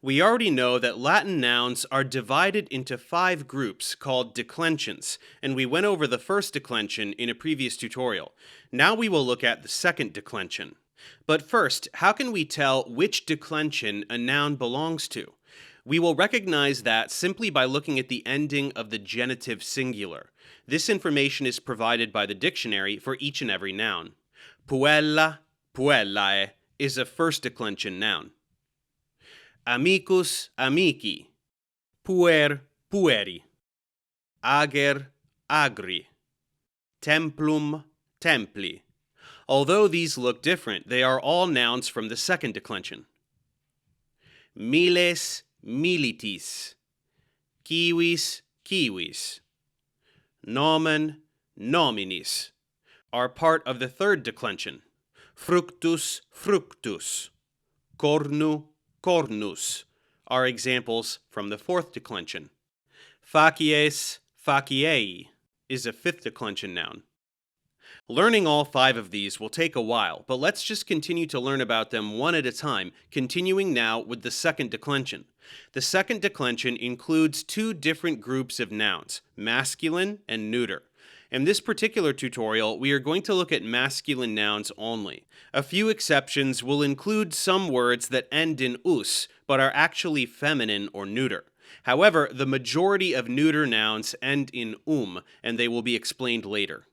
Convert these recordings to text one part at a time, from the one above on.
We already know that Latin nouns are divided into 5 groups called declensions, and we went over the first declension in a previous tutorial. Now we will look at the second declension. But first, how can we tell which declension a noun belongs to? We will recognize that simply by looking at the ending of the genitive singular. This information is provided by the dictionary for each and every noun. Puella, puellae is a first declension noun. Amicus, amici. Puer, pueri. Ager, agri. Templum, templi. Although these look different, they are all nouns from the second declension. Miles, militis. Kiwis, kiwis. Nomen, nominis are part of the third declension. Fructus, fructus. Cornu, cornus are examples from the fourth declension. Facies, faciei is a fifth declension noun. Learning all 5 of these will take a while, but let's just continue to learn about them one at a time, continuing now with the second declension. The second declension includes 2 different groups of nouns, masculine and neuter. In this particular tutorial, we are going to look at masculine nouns only. A few exceptions will include some words that end in us, but are actually feminine or neuter. However, the majority of neuter nouns end in and they will be explained later.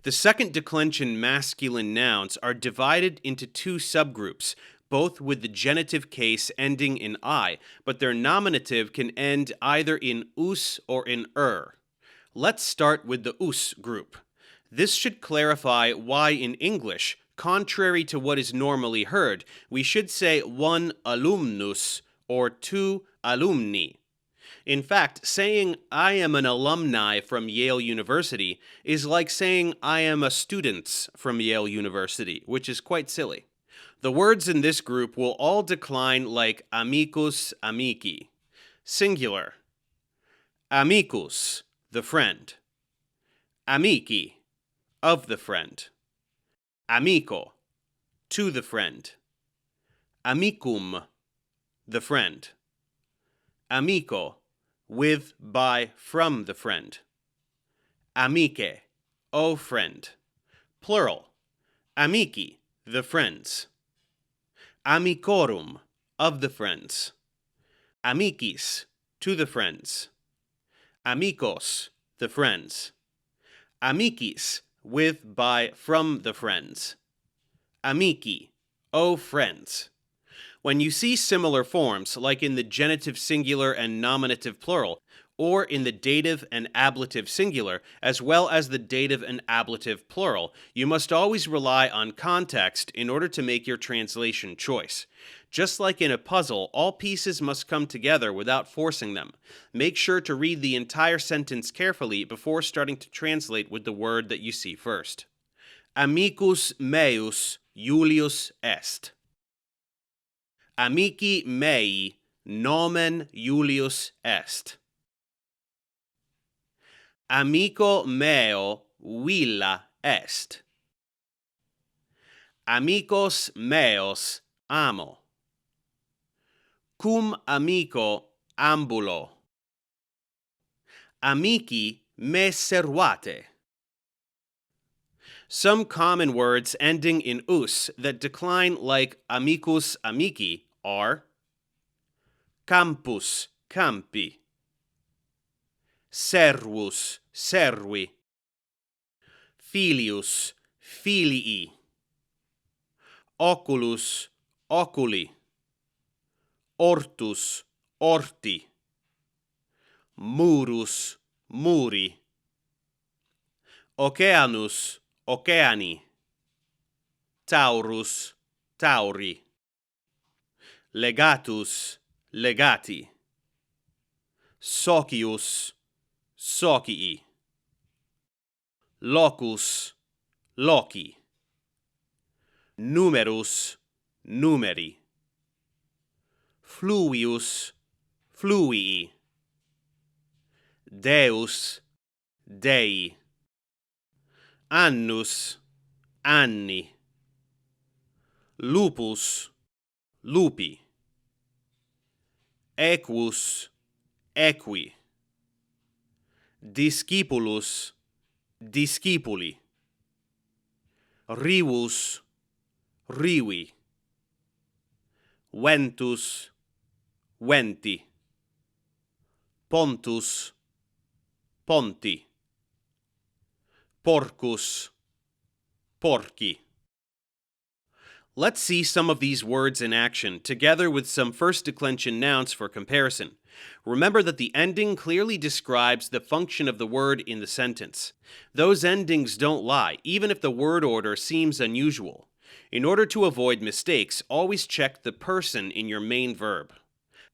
The second declension masculine nouns are divided into 2 subgroups, both with the genitive case ending in I, but their nominative can end either in us or in Let's start with the us group. This should clarify why in English, contrary to what is normally heard, we should say 1 alumnus or 2 alumni. In fact, saying I am an alumni from Yale University is like saying I am a student from Yale University, which is quite silly. The words in this group will all decline like amicus, amici. Singular. Amicus, the friend. Amici, of the friend. Amico, to the friend. Amicum, the friend. Amico, with, by, from the friend. Amice, O friend. Plural. Amici, the friends. Amicorum, of the friends. Amicis, to the friends. Amicos, the friends. Amicis, with, by, from the friends. Amici, O friends. When you see similar forms, like in the genitive singular and nominative plural, or in the dative and ablative singular, as well as the dative and ablative plural, you must always rely on context in order to make your translation choice. Just like in a puzzle, all pieces must come together without forcing them. Make sure to read the entire sentence carefully before starting to translate with the word that you see first. Amicus meus Julius est. Amici mei nomen Julius est. Amico meo Villa est. Amicos meos amo. Cum amico ambulo. Amici me servate. Some common words ending in us that decline like amicus, amici are campus, campi, servus, servi, filius, filii, oculus, oculi, ortus, orti, murus, muri, oceanus, oceani, taurus, tauri, legatus, legati, socius, socii, locus, loci, numerus, numeri, fluvius, fluvii, deus, dei, annus, anni, lupus, lupi, equus, equi. Discipulus, discipuli. Rivus, rivi. Ventus, venti. Pontus, ponti. Porcus, porci. Let's see some of these words in action, together with some first declension nouns for comparison. Remember that the ending clearly describes the function of the word in the sentence. Those endings don't lie, even if the word order seems unusual. In order to avoid mistakes, always check the person in your main verb.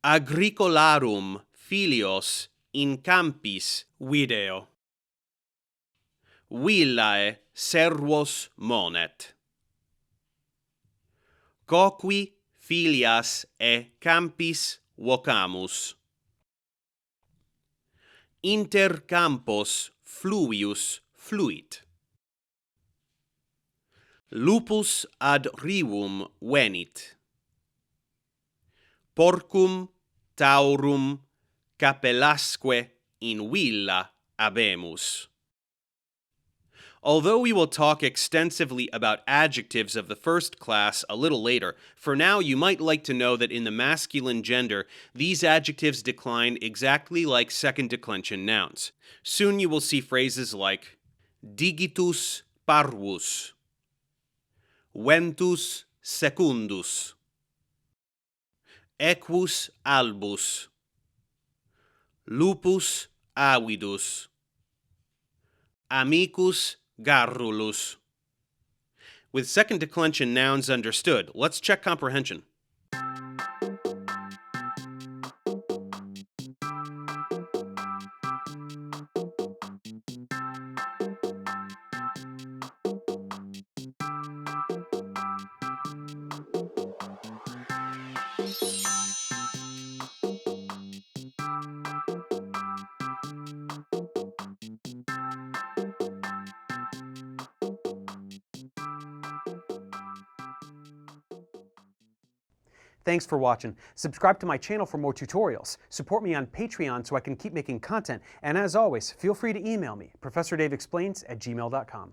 Agricolarum filios in campis video. Villae servos monet. Coqui filias e campis vocamus. Inter campos fluvius fluit. Lupus ad rivum venit. Porcum taurum capellasque in villa habemus. Although we will talk extensively about adjectives of the first class a little later, for now you might like to know that in the masculine gender, these adjectives decline exactly like second declension nouns. Soon you will see phrases like digitus parvus, ventus secundus, equus albus, lupus avidus, amicus garrulus. With second declension nouns understood, let's check comprehension. Thanks for watching. Subscribe to my channel for more tutorials. Support me on Patreon so I can keep making content. And as always, feel free to email me, ProfessorDaveExplains@gmail.com.